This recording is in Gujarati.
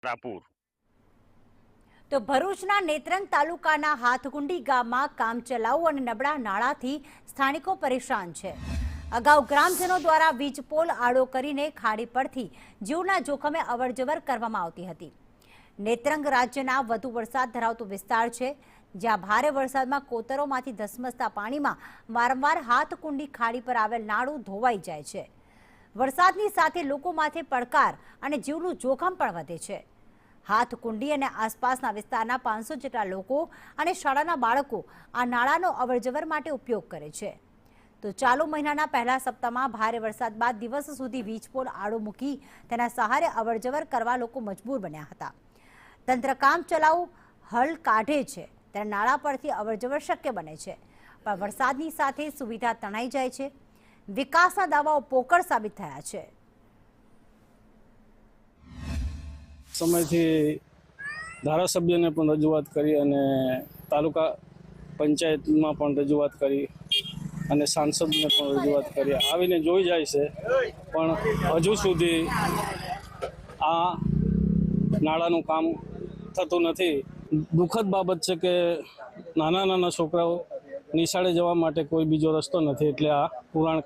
રાપુર તો ભરૂચના નેત્રંગ તાલુકાના હાથગુંડી ગામમાં કામચલાઉ અને નબળા નાળાથી સ્થાનિકો પરેશાન છે। અગાઉ ગ્રામજનો દ્વારા વીજ પોલ આડો કરીને ખાડી પરથી જીવના જોખમે અવરજવર કરવામાં આવતી હતી। નેત્રંગ રાજ્યના વધુ વરસાદ ધરાવતો વિસ્તાર છે, જ્યાં ભારે વરસાદમાં કોતરોમાંથી ધસમસતા પાણીમાં વારંવાર હાથકુંડી ખાડી પર આવેલ નાળું ધોવાઈ જાય છે। વરસાદની સાથે લોકો માથે પડકાર અને જીવનું જોખમ પણ વધે છે। હાથકુંડી અને આસપાસના વિસ્તારના 500 જેટલા લોકો અને શાળાના બાળકો આ નાળાનો અવરજવર માટે ઉપયોગ કરે છે। તો ચાલુ મહિનાના પહેલા સપ્તાહમાં ભારે વરસાદ બાદ દિવસ સુધી વીજ પોલ આડો મૂકી તેના સહારે અવરજવર કરવા લોકો મજબૂર બન્યા હતા। તંત્ર કામ ચલાઉ હલ કાઢે છે ત્યારે નાળા પરથી અવરજવર શક્ય બને છે, પણ વરસાદની સાથે સુવિધા તણાઈ જાય છે। વિકાસના દાવાઓ પોકળ સાબિત થયા છે। સમયથી ધારાસભ્યને પણ રજૂઆત કરી અને તાલુકા પંચાયતમાં પણ રજૂઆત કરી અને સાંસદને પણ રજૂઆત કરી, આવીને જોઈ જાય છે, પણ હજુ સુધી આ નાળાનું કામ થતું નથી। દુઃખદ બાબત છે કે નાના નાના છોકરાઓ નિશાળે જવા માટે કોઈ બીજો રસ્તો નથી, એટલે આ પુરાણ